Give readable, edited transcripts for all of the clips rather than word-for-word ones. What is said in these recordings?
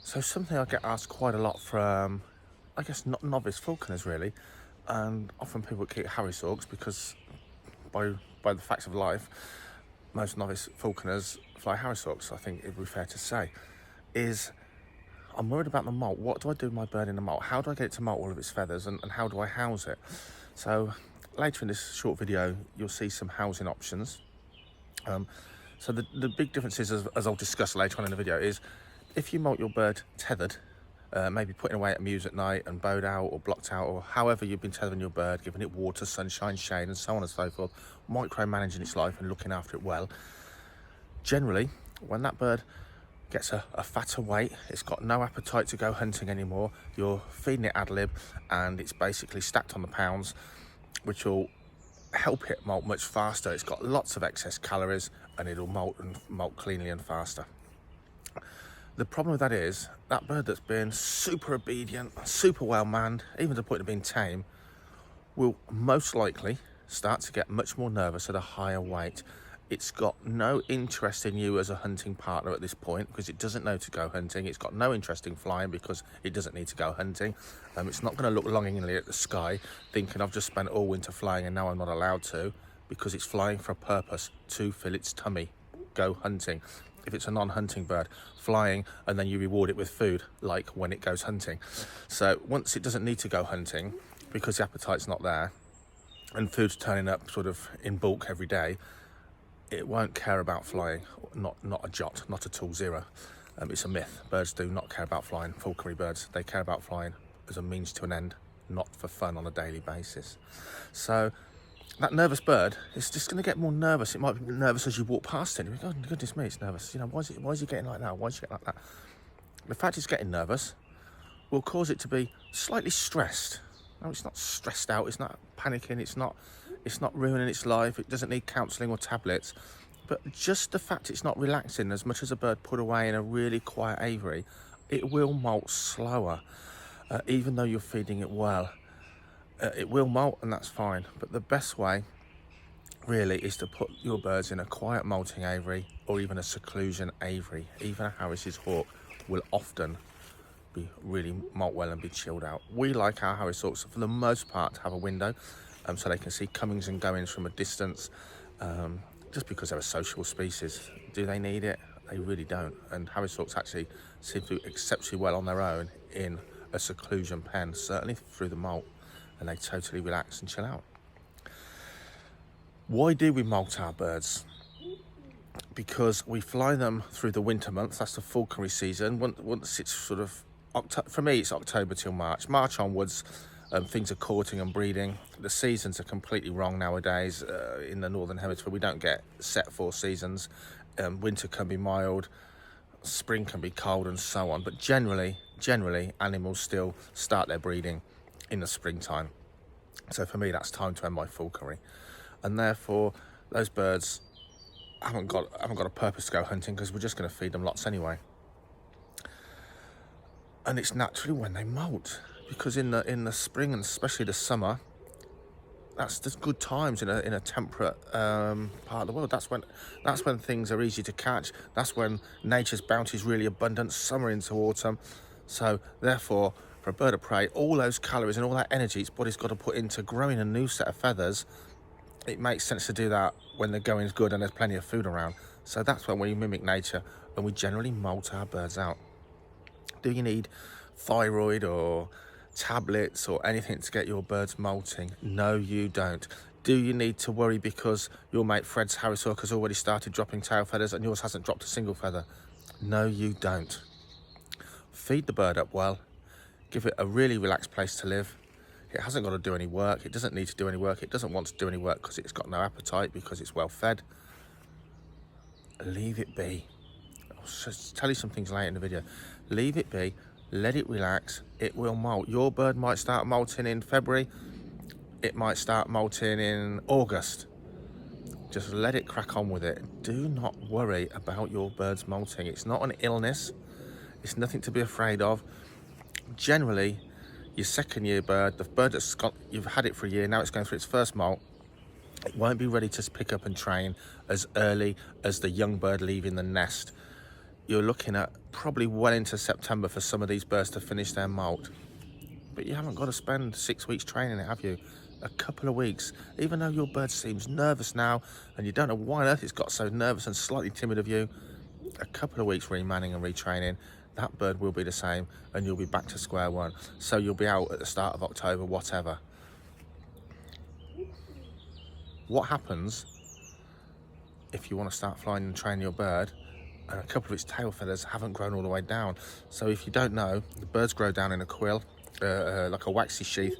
So something I get asked quite a lot from, I guess, not novice falconers really, and often people keep Harris hawks because by the facts of life, most novice falconers fly Harris hawks. I think it would be fair to say, is I'm worried about the molt. What do I do with my bird in the molt? How do I get it to molt all of its feathers, and how do I house it? So later in this short video, you'll see some housing options. So the big difference is, as I'll discuss later on in the video, is if you molt your bird tethered, maybe putting away at mews at night and bowed out or blocked out, or however you've been tethering your bird, giving it water, sunshine, shade, and so on and so forth, micromanaging its life and looking after it well. Generally, when that bird gets a fatter weight, it's got no appetite to go hunting anymore, you're feeding it ad lib and it's basically stacked on the pounds, which will help it molt much faster. It's got lots of excess calories and it'll molt cleanly and faster. The problem with that is that bird that's been super obedient, super well manned, even to the point of being tame, will most likely start to get much more nervous at a higher weight. It's got no interest in you as a hunting partner at this point because it doesn't know to go hunting. It's got no interest in flying because it doesn't need to go hunting. It's not going to look longingly at the sky thinking I've just spent all winter flying and now I'm not allowed to, because it's flying for a purpose, to fill its tummy, go hunting. If it's a non-hunting bird, flying and then you reward it with food, like when it goes hunting. So once it doesn't need to go hunting because the appetite's not there and food's turning up sort of in bulk every day, it won't care about flying, not a jot, not at all, zero. It's a myth. Birds do not care about flying. Falconry birds, they care about flying as a means to an end, not for fun on a daily basis. So that nervous bird is just going to get more nervous. It might be nervous as you walk past it. You go, oh, goodness me, it's nervous. You know, why is it getting like that? Why is it getting like that? The fact it's getting nervous will cause it to be slightly stressed. No, it's not stressed out. It's not panicking. It's not ruining its life. It doesn't need counselling or tablets. But just the fact it's not relaxing as much as a bird put away in a really quiet aviary, it will molt slower, even though you're feeding it well. It will molt and that's fine, but the best way really is to put your birds in a quiet molting aviary or even a seclusion aviary. Even a Harris's hawk will often be really molt well and be chilled out. We like our Harris hawks for the most part to have a window so they can see comings and goings from a distance, just because they're a social species. Do they need it? They really don't. And Harris hawks actually seem to do exceptionally well on their own in a seclusion pen, certainly through the molt, and they totally relax and chill out. Why do we molt our birds? Because we fly them through the winter months. That's the falconry season. Once it's sort of, for me it's October till March. March onwards, things are courting and breeding. The seasons are completely wrong nowadays. In the northern hemisphere we don't get set 4 seasons. Winter can be mild, spring can be cold and so on, but generally animals still start their breeding in the springtime. So for me that's time to end my falconry, and therefore those birds haven't got a purpose to go hunting because we're just going to feed them lots anyway. And it's naturally when they molt, because in the spring and especially the summer, that's the good times in a temperate part of the world. That's when things are easy to catch. That's when nature's bounty is really abundant, summer into autumn. So therefore, for a bird of prey, all those calories and all that energy its body's got to put into growing a new set of feathers, it makes sense to do that when the going's good and there's plenty of food around. So that's when we mimic nature and we generally molt our birds out. Do you need thyroid or tablets or anything to get your birds molting? No, you don't. Do you need to worry because your mate Fred's Harris hawk has already started dropping tail feathers and yours hasn't dropped a single feather? No, you don't. Feed the bird up well. Give it a really relaxed place to live. It hasn't got to do any work. It doesn't need to do any work. It doesn't want to do any work because it's got no appetite, because it's well fed. Leave it be. I'll just tell you some things later in the video. Leave it be. Let it relax. It will molt. Your bird might start molting in February. It might start molting in August. Just let it crack on with it. Do not worry about your bird's molting. It's not an illness. It's nothing to be afraid of. Generally, your second year bird, the bird that's you've had it for a year, now it's going through its first molt, it won't be ready to pick up and train as early as the young bird leaving the nest. you're looking at probably well into September for some of these birds to finish their molt. But you haven't got to spend 6 weeks training it, have you? A couple of weeks. Even though your bird seems nervous now and you don't know why on earth it's got so nervous and slightly timid of you, a couple of weeks remanning and retraining, that bird will be the same and you'll be back to square one. So you'll be out at the start of October, whatever. What happens if you want to start flying and train your bird and a couple of its tail feathers haven't grown all the way down? So if you don't know, the birds grow down in a quill, like a waxy sheath,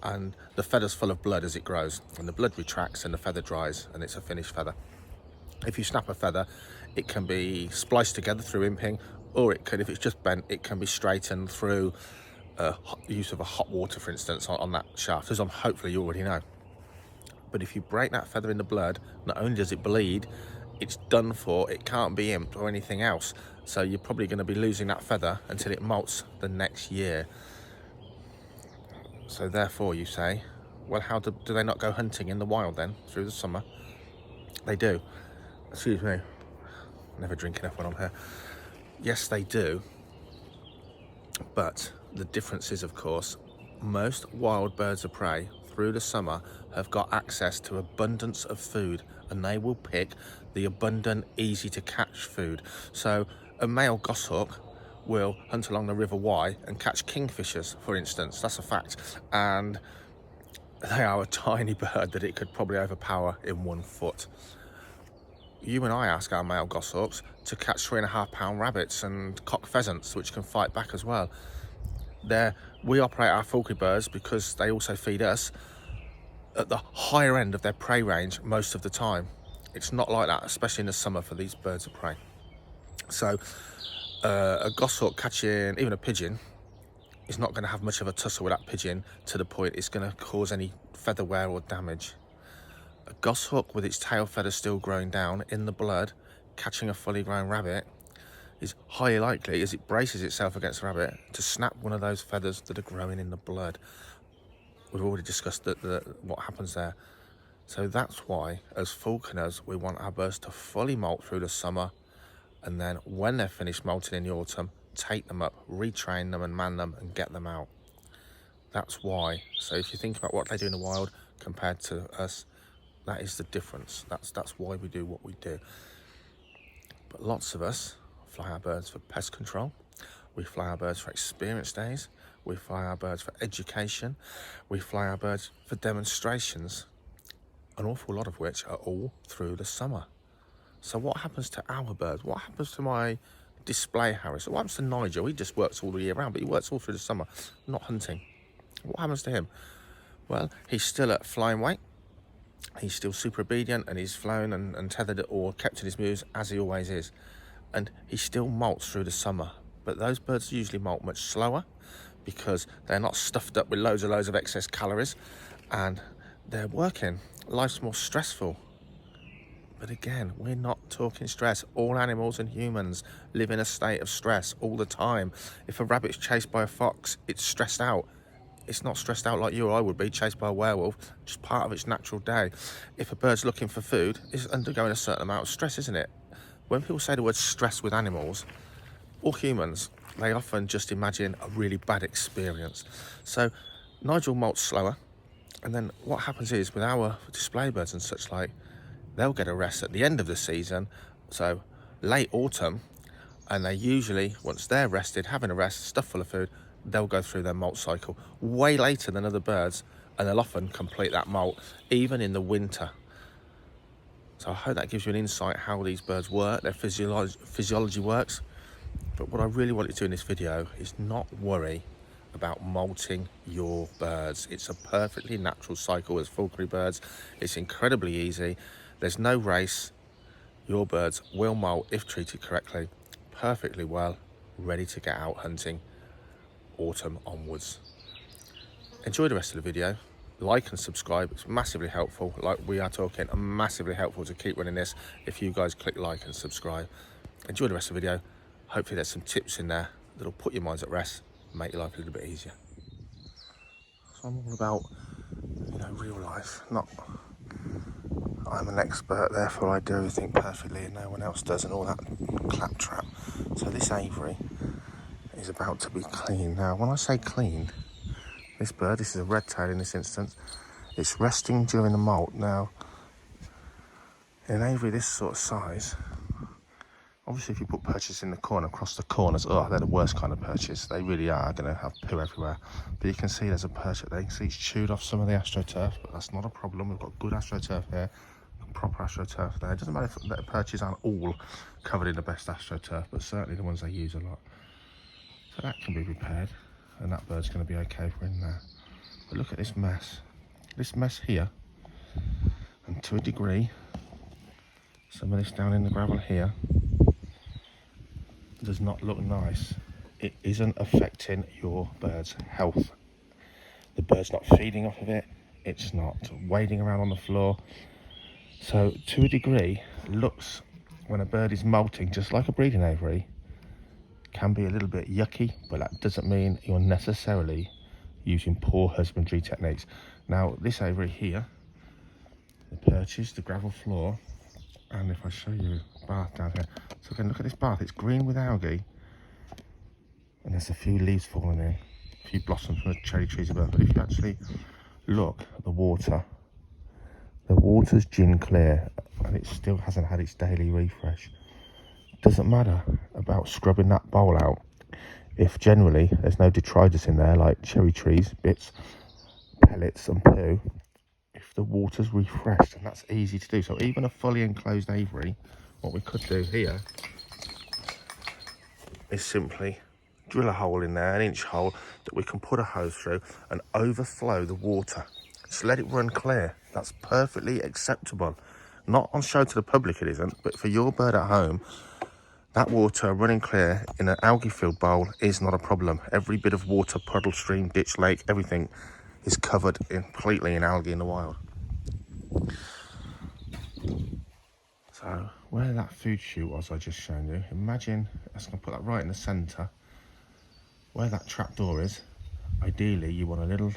and the feather's full of blood as it grows, and the blood retracts and the feather dries and it's a finished feather. If you snap a feather, it can be spliced together through imping, or it could, if it's just bent, it can be straightened through the use of a hot water, for instance, on that shaft, as hopefully you already know. But if you break that feather in the blood, not only does it bleed, it's done for, it can't be imped or anything else. So you're probably going to be losing that feather until it molts the next year. So therefore you say, well, how do they not go hunting in the wild then through the summer? They do. Excuse me, never drink enough when I'm here. Yes, they do. But the difference is, of course, most wild birds of prey through the summer have got access to abundance of food, and they will pick the abundant, easy to catch food. So a male goshawk will hunt along the River Wye and catch kingfishers, for instance. That's a fact. And they are a tiny bird that it could probably overpower in 1 foot. You and I ask our male goshawks to catch 3.5-pound rabbits and cock pheasants, which can fight back as well. We operate our falconry birds, because they also feed us, at the higher end of their prey range most of the time. It's not like that, especially in the summer, for these birds of prey. So a goshawk catching even a pigeon is not going to have much of a tussle with that pigeon to the point it's going to cause any feather wear or damage. A goshawk with its tail feathers still growing down in the blood, catching a fully grown rabbit, is highly likely, as it braces itself against the rabbit, to snap one of those feathers that are growing in the blood. We've already discussed what happens there. So that's why, as falconers, we want our birds to fully molt through the summer, and then when they're finished molting in the autumn, take them up, retrain them and man them and get them out. That's why. So if you think about what they do in the wild compared to us, that is the difference. That's why we do what we do. But lots of us fly our birds for pest control. We fly our birds for experience days. We fly our birds for education. We fly our birds for demonstrations, an awful lot of which are all through the summer. So what happens to our birds? What happens to my display harris? What happens to Nigel? He just works all the year round, but he works all through the summer, not hunting. What happens to him? Well, he's still at flying weight. He's still super obedient, and he's flown and tethered or kept in his mews as he always is. And he still molts through the summer. But those birds usually molt much slower, because they're not stuffed up with loads of excess calories, and they're working. Life's more stressful. But again, we're not talking stress. All animals and humans live in a state of stress all the time. If a rabbit's chased by a fox, it's stressed out. It's not stressed out like you or I would be, chased by a werewolf, just part of its natural day. If a bird's looking for food, it's undergoing a certain amount of stress, isn't it? When people say the word stress with animals, or humans, they often just imagine a really bad experience. So Nigel molts slower, and then what happens is, with our display birds and such like, they'll get a rest at the end of the season, so late autumn, and they usually, once they're rested, having a rest, stuffed full of food, they'll go through their molt cycle way later than other birds, and they'll often complete that molt even in the winter. So I hope that gives you an insight how these birds work, their physiology works. But what I really want you to do in this video is not worry about molting your birds. It's a perfectly natural cycle as falconry birds. It's incredibly easy. There's no race. Your birds will molt, if treated correctly, perfectly well, ready to get out hunting autumn onwards. Enjoy the rest of the video. Like and subscribe. It's massively helpful. Like we are talking, massively helpful to keep running this if you guys click like and subscribe. Enjoy the rest of the video. Hopefully there's some tips in there that'll put your minds at rest and make your life a little bit easier. So I'm all about, real life, not I'm an expert, therefore I do everything perfectly and no one else does, and all that claptrap. So this aviary is about to be cleaned. Now, when I say cleaned, this bird, this is a red tail in this instance, it's resting during the molt. Now, in an aviary this sort of size, obviously if you put perches in the corner, across the corners, they're the worst kind of perches. They really are going to have poo everywhere. But you can see there's a perch there. You can see it's chewed off some of the astroturf, but that's not a problem. We've got good astroturf here, proper astroturf there. It doesn't matter if the perches aren't all covered in the best astroturf, but certainly the ones they use a lot. So that can be repaired, and that bird's going to be okay for in there. But look at this mess. This mess here, and to a degree, some of this down in the gravel here, does not look nice. It isn't affecting your bird's health. The bird's not feeding off of it. It's not wading around on the floor. So to a degree, looks when a bird is molting, just like a breeding aviary, can be a little bit yucky, but that doesn't mean you're necessarily using poor husbandry techniques. Now this aviary here, the perches, the gravel floor, and if I show you bath down here, so again, look at this bath, it's green with algae, and there's a few leaves falling in, a few blossoms from the cherry trees above. But if you actually look at the water's gin clear, and it still hasn't had its daily refresh. Doesn't matter about scrubbing that bowl out if generally there's no detritus in there like cherry trees, bits, pellets and poo. If the water's refreshed, and that's easy to do. So even a fully enclosed aviary, what we could do here is simply drill a hole in there, an inch hole, that we can put a hose through and overflow the water. Just let it run clear. That's perfectly acceptable. Not on show to the public it isn't, but for your bird at home, that water running clear in an algae-filled bowl is not a problem. Every bit of water, puddle, stream, ditch, lake, everything is covered completely in algae in the wild. So where that food chute was I just shown you, imagine, I'm going to put that right in the centre, where that trapdoor is. Ideally you want a little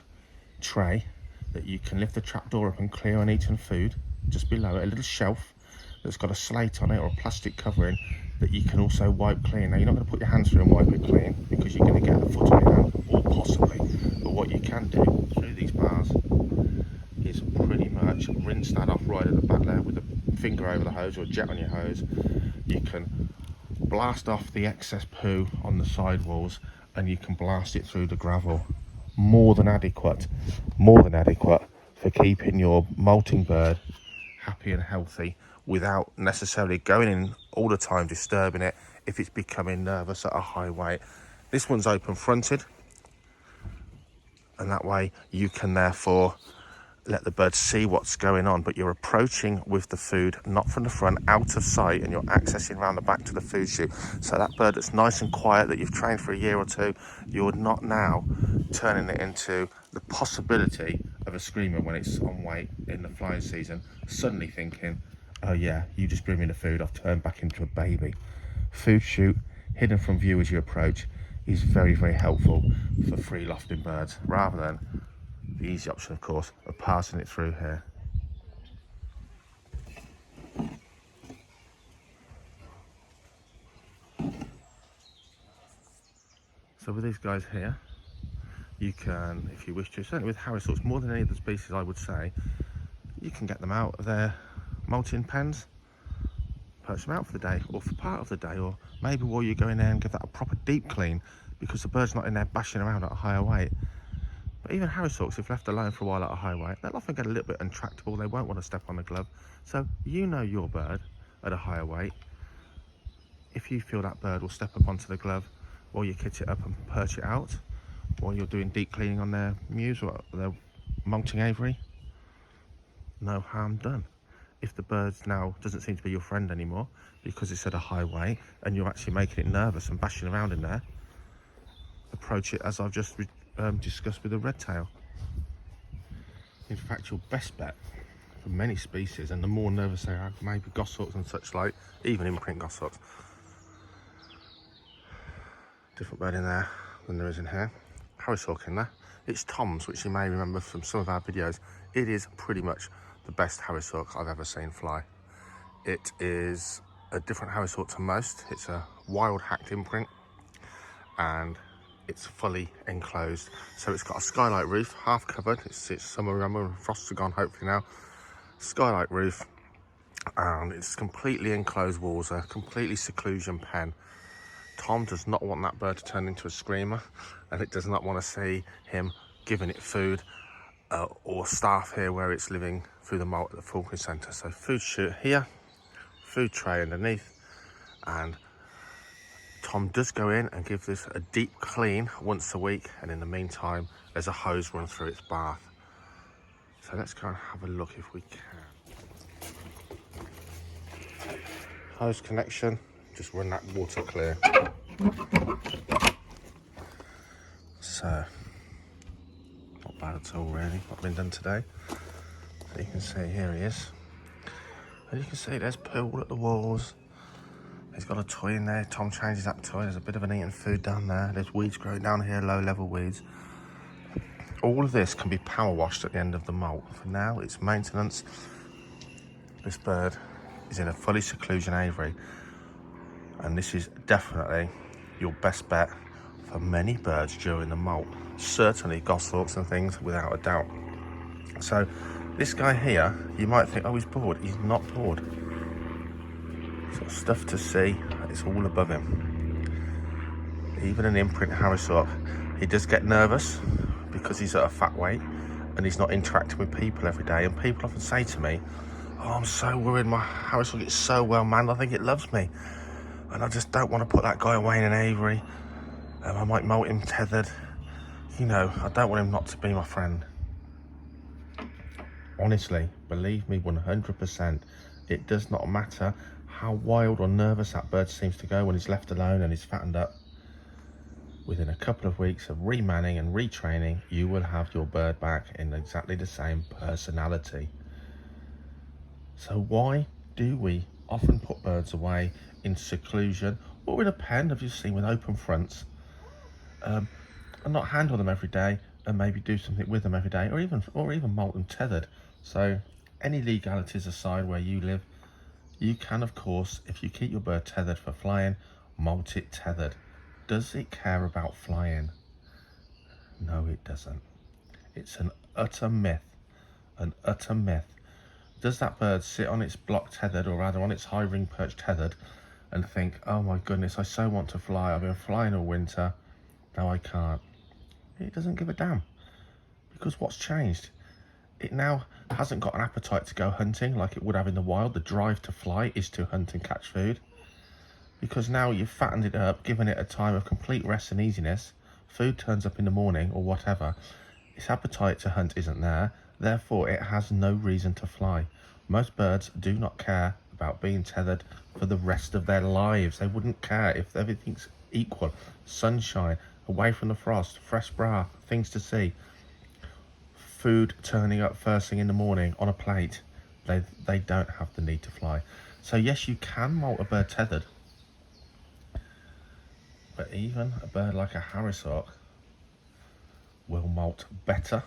tray that you can lift the trapdoor up and clear uneaten food. Just below it, a little shelf that's got a slate on it or a plastic covering that you can also wipe clean. Now you're not going to put your hands through and wipe it clean because you're going to get a foot on your hand, or possibly. But what you can do through these bars is pretty much rinse that off right at the back there with a finger over the hose or a jet on your hose. You can blast off the excess poo on the sidewalls and you can blast it through the gravel. More than adequate for keeping your molting bird happy and healthy without necessarily going in all the time disturbing it if it's becoming nervous at a high weight. This one's open fronted, and that way you can therefore let the bird see what's going on, but you're approaching with the food not from the front, out of sight, and you're accessing around the back to the food chute. So that bird that's nice and quiet, that you've trained for a year or two, you're not now turning it into the possibility of a screamer when it's on weight in the flying season, suddenly thinking, oh yeah, you just bring me the food, I've turned back into a baby. Food chute hidden from view as you approach is very, very helpful for free lofting birds, rather than the easy option, of course, of passing it through here. So with these guys here, you can, if you wish to, certainly with harrisauks, more than any of the species I would say, you can get them out of their molting pens, perch them out for the day or for part of the day, or maybe while you go in there and give that a proper deep clean because the bird's not in there bashing around at a higher weight. But even harrisauks, if left alone for a while at a high weight, they'll often get a little bit untractable. They won't want to step on the glove. So you know your bird at a higher weight. If you feel that bird will step up onto the glove while you kit it up and perch it out, while you're doing deep cleaning on their mews or their molting aviary, no harm done. If the bird now doesn't seem to be your friend anymore because it's at a high weight and you're actually making it nervous and bashing around in there, approach it as I've just discussed with the red tail. In fact, your best bet for many species, and the more nervous they are, maybe goshawks and such like, even imprint goshawks, different bird in there than there is in here, harrisawk in there, it's Tom's, which you may remember from some of our videos. It is pretty much the best Harris hawk I've ever seen fly. It is a different Harris hawk to most. It's a wild hacked imprint and it's fully enclosed. So it's got a skylight roof, half covered. It's summer, remember, frosts are gone hopefully now. Skylight roof, and it's completely enclosed walls, a completely seclusion pen. Tom does not want that bird to turn into a screamer, and it does not want to see him giving it food or staff here where it's living through the molt at the Falconry Centre. So food chute here, food tray underneath, and Tom does go in and give this a deep clean once a week, and in the meantime there's a hose run through its bath. So let's go and have a look if we can. Hose connection, just run that water clear. So, not bad at all really, what been done today. So you can see, here he is. And you can see there's poo all at the walls. He's got a toy in there, Tom changes that toy, there's a bit of an eating food down there, there's weeds growing down here, low level weeds. All of this can be power washed at the end of the molt. For now, it's maintenance. This bird is in a fully seclusion aviary, and this is definitely your best bet for many birds during the molt. Certainly goshawks and things, without a doubt. So this guy here, you might think, oh, he's bored. He's not bored. He's got stuff to see. It's all above him. Even an imprint Harris hawk, he does get nervous because he's at a fat weight and he's not interacting with people every day. And people often say to me, oh, I'm so worried, my Harris hawk is so well manned, I think it loves me. And I just don't want to put that guy away in an aviary. I might molt him tethered. You know, I don't want him not to be my friend. Honestly, believe me 100%, it does not matter how wild or nervous that bird seems to go when he's left alone and he's fattened up. Within a couple of weeks of remanning and retraining, you will have your bird back in exactly the same personality. So why do we often put birds away in seclusion or in a pen, as you've seen, with open fronts, and not handle them every day and maybe do something with them every day, or even molt them tethered? So any legalities aside where you live, you can, of course, if you keep your bird tethered for flying, molt it tethered. Does it care about flying? No, it doesn't. It's an utter myth, an utter myth. Does that bird sit on its block tethered, or rather on its high ring perch tethered, and think, oh my goodness, I so want to fly, I've been flying all winter, now I can't? It doesn't give a damn, because what's changed? It now hasn't got an appetite to go hunting like it would have in the wild. The drive to fly is to hunt and catch food. Because now you've fattened it up, given it a time of complete rest and easiness, food turns up in the morning or whatever, its appetite to hunt isn't there, therefore it has no reason to fly. Most birds do not care about being tethered for the rest of their lives. They wouldn't care if everything's equal. Sunshine, away from the frost, fresh bra, things to see, food turning up first thing in the morning on a plate. They don't have the need to fly. So yes, you can molt a bird tethered, but even a bird like a Harris hawk will molt better,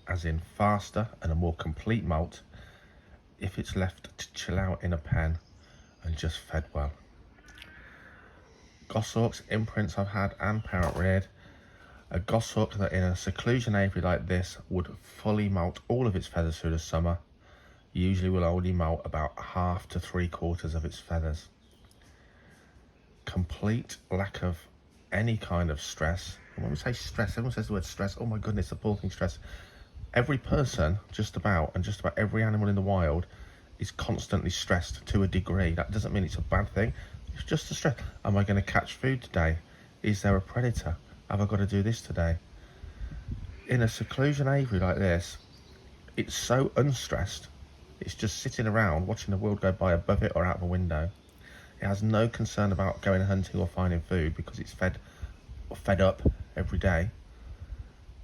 as in faster and a more complete molt, if it's left to chill out in a pen and just fed well. Goshawks, imprints I've had and parent reared, a goshawk that in a seclusion aviary like this would fully molt all of its feathers through the summer, usually will only molt about half to 3/4 of its feathers. Complete lack of any kind of stress. And when we say stress, everyone says the word stress, oh my goodness, the poor thing, stress. Every person, just about every animal in the wild is constantly stressed to a degree. That doesn't mean it's a bad thing, it's just a stress. Am I going to catch food today? Is there a predator? Have I got to do this today? In a seclusion aviary like this, it's so unstressed, it's just sitting around watching the world go by above it or out of a window. It has no concern about going hunting or finding food because it's fed up every day.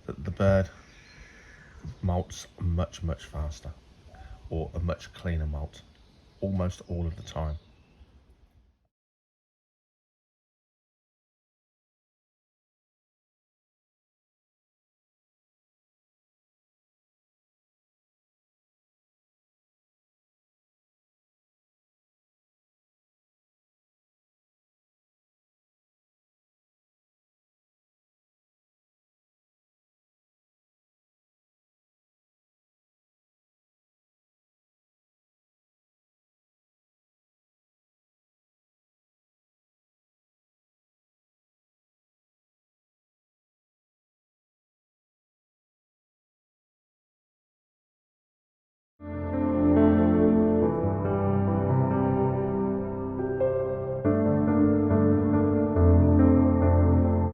That the bird molts much faster, or a much cleaner molt, almost all of the time.